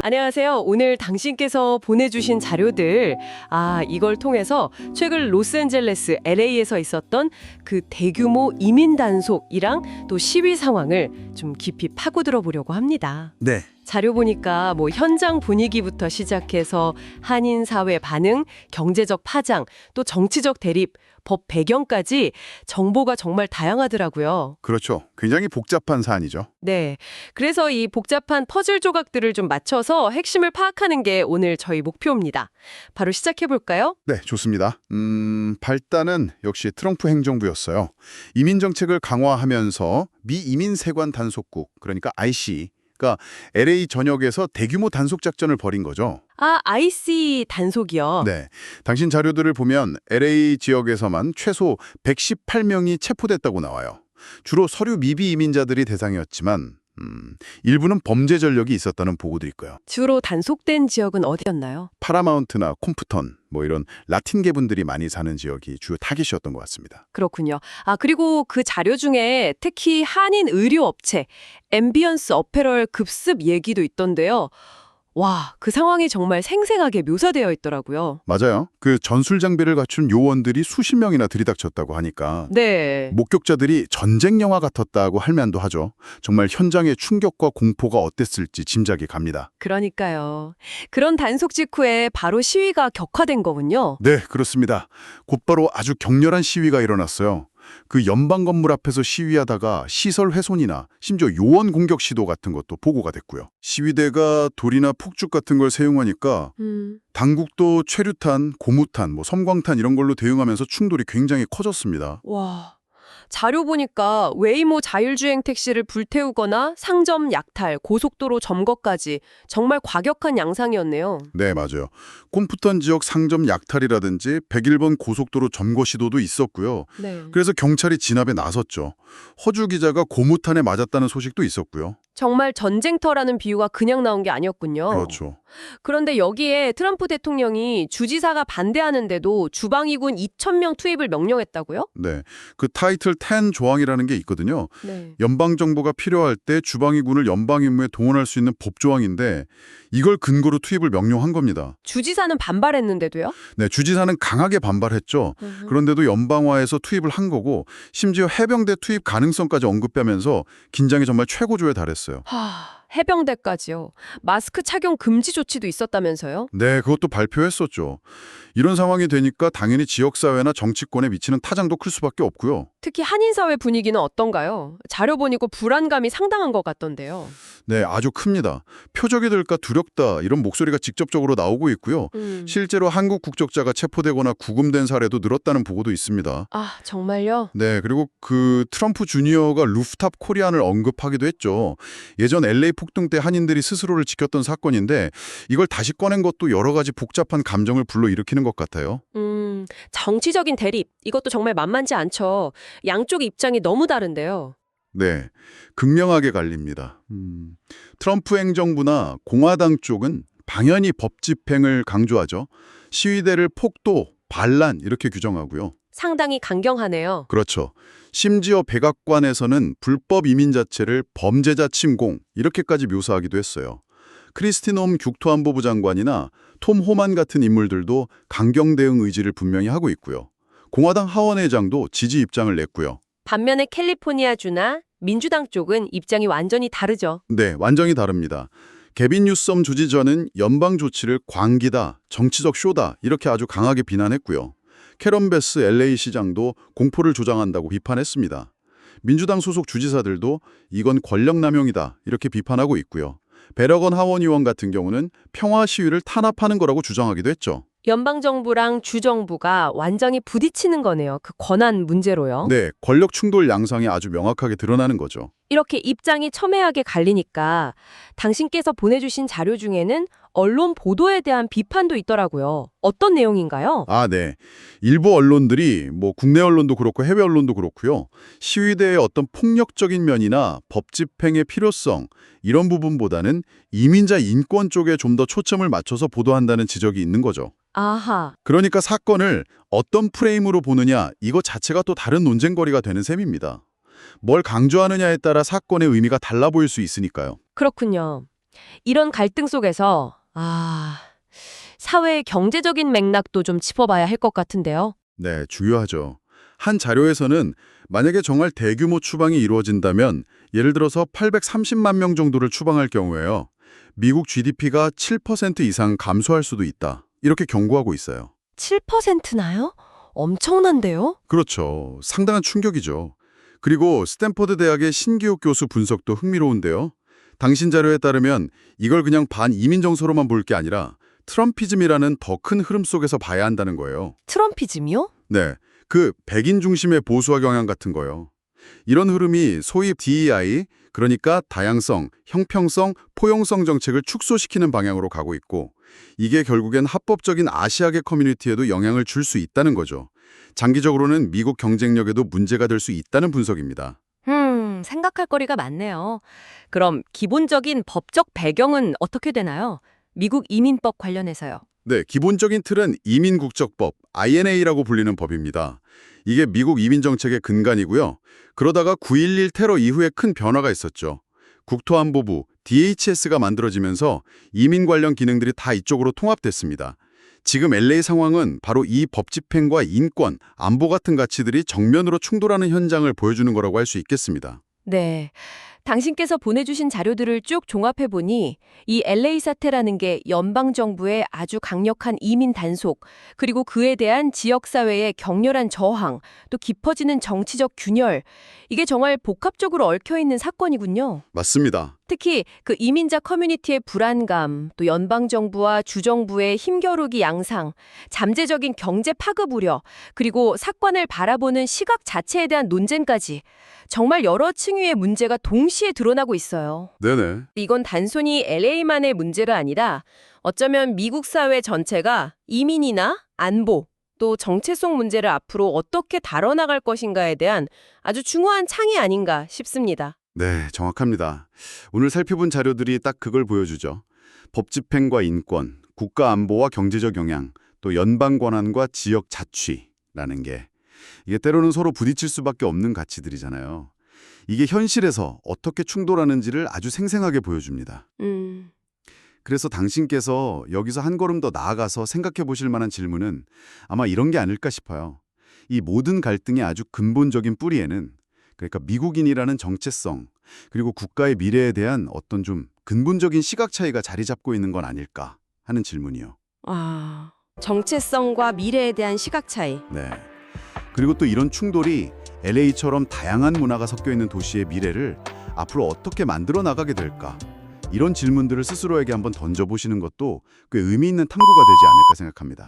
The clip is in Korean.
안녕하세요. 오늘 당신께서 보내주신 자료들, 이걸 통해서 최근 로스앤젤레스 LA에서 있었던 그 대규모 이민 단속이랑 또 시위 상황을 좀 깊이 파고들어 보려고 합니다. 네, 자료 보니까 뭐 현장 분위기부터 시작해서 한인 사회 반응, 경제적 파장, 또 정치적 대립, 법 배경까지 정보가 정말 다양하더라고요. 그렇죠. 굉장히 복잡한 사안이죠. 네. 그래서 이 복잡한 퍼즐 조각들을 좀 맞춰서 핵심을 파악하는 게 오늘 저희 목표입니다. 바로 시작해 볼까요? 네, 좋습니다. 발단은 역시 트럼프 행정부였어요. 이민 정책을 강화하면서 미 이민 세관 단속국, 그러니까 IC가 LA 전역에서 대규모 단속 작전을 벌인 거죠. IC 단속이요. 네, 당신 자료들을 보면 LA 지역에서만 최소 118명이 체포됐다고 나와요. 주로 서류 미비 이민자들이 대상이었지만 일부는 범죄 전력이 있었다는 보고도 있고요. 주로 단속된 지역은 어디였나요? 파라마운트나 콤프턴, 이런 라틴계 분들이 많이 사는 지역이 주요 타깃이었던 것 같습니다. 그렇군요. 그리고 그 자료 중에 특히 한인 의료업체, 앰비언스 어페럴 급습 얘기도 있던데요. 와, 그 상황이 정말 생생하게 묘사되어 있더라고요. 맞아요. 그 전술 장비를 갖춘 요원들이 수십 명이나 들이닥쳤다고 하니까 네. 목격자들이 전쟁 영화 같았다고 할 만도 하죠. 정말 현장의 충격과 공포가 어땠을지 짐작이 갑니다. 그러니까요. 그런 단속 직후에 바로 시위가 격화된 거군요. 네, 그렇습니다. 곧바로 아주 격렬한 시위가 일어났어요. 그 연방 건물 앞에서 시위하다가 시설 훼손이나 심지어 요원 공격 시도 같은 것도 보고가 됐고요. 시위대가 돌이나 폭죽 같은 걸 사용하니까 당국도 최루탄, 고무탄, 섬광탄 이런 걸로 대응하면서 충돌이 굉장히 커졌습니다. 와, 자료 보니까 웨이모 자율주행 택시를 불태우거나 상점 약탈, 고속도로 점거까지 정말 과격한 양상이었네요. 네, 맞아요. 콤프턴 지역 상점 약탈이라든지 101번 고속도로 점거 시도도 있었고요. 네. 그래서 경찰이 진압에 나섰죠. 허주 기자가 고무탄에 맞았다는 소식도 있었고요. 정말 전쟁터라는 비유가 그냥 나온 게 아니었군요. 그렇죠. 그런데 여기에 트럼프 대통령이 주지사가 반대하는데도 주방위군 2,000명 투입을 명령했다고요? 네, 그 타이틀 10 조항이라는 게 있거든요. 네. 연방정부가 필요할 때 주방위군을 연방임무에 동원할 수 있는 법조항인데 이걸 근거로 투입을 명령한 겁니다. 주지사는 반발했는데도요? 네, 주지사는 강하게 반발했죠. 그런데도 연방화해서 투입을 한 거고 심지어 해병대 투입 가능성까지 언급하면서 긴장이 정말 최고조에 달했어요. 해병대까지요. 마스크 착용 금지 조치도 있었다면서요? 네, 그것도 발표했었죠. 이런 상황이 되니까 당연히 지역사회나 정치권에 미치는 타장도 클 수밖에 없고요. 특히 한인사회 분위기는 어떤가요? 자료 보니까 불안감이 상당한 것 같던데요. 네, 아주 큽니다. 표적이 될까 두렵다 이런 목소리가 직접적으로 나오고 있고요. 실제로 한국 국적자가 체포되거나 구금된 사례도 늘었다는 보고도 있습니다. 정말요? 네, 그리고 그 트럼프 주니어가 루프탑 코리안을 언급하기도 했죠. 예전 LA 폭동 때 한인들이 스스로를 지켰던 사건인데 이걸 다시 꺼낸 것도 여러 가지 복잡한 감정을 불러일으키는 것 같아요. 정치적인 대립, 이것도 정말 만만치 않죠. 양쪽 입장이 너무 다른데요. 네, 극명하게 갈립니다. 트럼프 행정부나 공화당 쪽은 당연히 법 집행을 강조하죠. 시위대를 폭도, 반란 이렇게 규정하고요. 상당히 강경하네요. 그렇죠. 심지어 백악관에서는 불법 이민 자체를 범죄자 침공 이렇게까지 묘사하기도 했어요. 크리스티 놈 국토안보부 장관이나 톰 호만 같은 인물들도 강경 대응 의지를 분명히 하고 있고요. 공화당 하원의장도 지지 입장을 냈고요. 반면에 캘리포니아주나 민주당 쪽은 입장이 완전히 다르죠. 네, 완전히 다릅니다. 개빈 뉴섬 주지자는 연방 조치를 광기다, 정치적 쇼다 이렇게 아주 강하게 비난했고요. 캐런 베스 LA 시장도 공포를 조장한다고 비판했습니다. 민주당 소속 주지사들도 이건 권력남용이다 이렇게 비판하고 있고요. 베러건 하원의원 같은 경우는 평화 시위를 탄압하는 거라고 주장하기도 했죠. 연방정부랑 주정부가 완전히 부딪히는 거네요. 그 권한 문제로요. 네, 권력 충돌 양상이 아주 명확하게 드러나는 거죠. 이렇게 입장이 첨예하게 갈리니까 당신께서 보내주신 자료 중에는 언론 보도에 대한 비판도 있더라고요. 어떤 내용인가요? 네. 일부 언론들이 국내 언론도 그렇고 해외 언론도 그렇고요. 시위대의 어떤 폭력적인 면이나 법 집행의 필요성 이런 부분보다는 이민자 인권 쪽에 좀 더 초점을 맞춰서 보도한다는 지적이 있는 거죠. 아하. 그러니까 사건을 어떤 프레임으로 보느냐 이거 자체가 또 다른 논쟁거리가 되는 셈입니다. 뭘 강조하느냐에 따라 사건의 의미가 달라 보일 수 있으니까요. 그렇군요. 이런 갈등 속에서 사회의 경제적인 맥락도 좀 짚어봐야 할 것 같은데요. 네, 중요하죠. 한 자료에서는 만약에 정말 대규모 추방이 이루어진다면 예를 들어서 830만 명 정도를 추방할 경우에요. 미국 GDP가 7% 이상 감소할 수도 있다. 이렇게 경고하고 있어요. 7%나요? 엄청난데요? 그렇죠. 상당한 충격이죠. 그리고 스탠퍼드 대학의 신기욱 교수 분석도 흥미로운데요. 당신 자료에 따르면 이걸 그냥 반이민 정서로만 볼 게 아니라 트럼피즘이라는 더 큰 흐름 속에서 봐야 한다는 거예요. 트럼피즘이요? 네, 그 백인 중심의 보수화 경향 같은 거요. 이런 흐름이 소위 DEI, 그러니까 다양성, 형평성, 포용성 정책을 축소시키는 방향으로 가고 있고 이게 결국엔 합법적인 아시아계 커뮤니티에도 영향을 줄 수 있다는 거죠. 장기적으로는 미국 경쟁력에도 문제가 될 수 있다는 분석입니다. 생각할 거리가 많네요. 그럼 기본적인 법적 배경은 어떻게 되나요? 미국 이민법 관련해서요. 네, 기본적인 틀은 이민국적법, INA라고 불리는 법입니다. 이게 미국 이민 정책의 근간이고요. 그러다가 9.11 테러 이후에 큰 변화가 있었죠. 국토안보부, DHS가 만들어지면서 이민 관련 기능들이 다 이쪽으로 통합됐습니다. 지금 LA 상황은 바로 이 법 집행과 인권, 안보 같은 가치들이 정면으로 충돌하는 현장을 보여주는 거라고 할 수 있겠습니다. 네. 당신께서 보내주신 자료들을 쭉 종합해보니 이 LA 사태라는 게 연방정부의 아주 강력한 이민 단속, 그리고 그에 대한 지역사회의 격렬한 저항, 또 깊어지는 정치적 균열, 이게 정말 복합적으로 얽혀있는 사건이군요. 맞습니다. 특히 그 이민자 커뮤니티의 불안감, 또 연방정부와 주정부의 힘겨루기 양상, 잠재적인 경제 파급 우려, 그리고 사건을 바라보는 시각 자체에 대한 논쟁까지 정말 여러 층위의 문제가 동시에 드러나고 있어요. 네네. 이건 단순히 LA만의 문제가 아니라 어쩌면 미국 사회 전체가 이민이나 안보, 또 정체성 문제를 앞으로 어떻게 다뤄나갈 것인가에 대한 아주 중요한 창이 아닌가 싶습니다. 네, 정확합니다. 오늘 살펴본 자료들이 딱 그걸 보여주죠. 법 집행과 인권, 국가 안보와 경제적 영향, 또 연방 권한과 지역 자치라는 게 이게 때로는 서로 부딪힐 수밖에 없는 가치들이잖아요. 이게 현실에서 어떻게 충돌하는지를 아주 생생하게 보여줍니다. 그래서 당신께서 여기서 한 걸음 더 나아가서 생각해 보실 만한 질문은 아마 이런 게 아닐까 싶어요. 이 모든 갈등의 아주 근본적인 뿌리에는 그러니까 미국인이라는 정체성, 그리고 국가의 미래에 대한 어떤 좀 근본적인 시각 차이가 자리 잡고 있는 건 아닐까 하는 질문이요. 정체성과 미래에 대한 시각 차이. 네. 그리고 또 이런 충돌이 LA처럼 다양한 문화가 섞여 있는 도시의 미래를 앞으로 어떻게 만들어 나가게 될까? 이런 질문들을 스스로에게 한번 던져보시는 것도 꽤 의미 있는 탐구가 되지 않을까 생각합니다.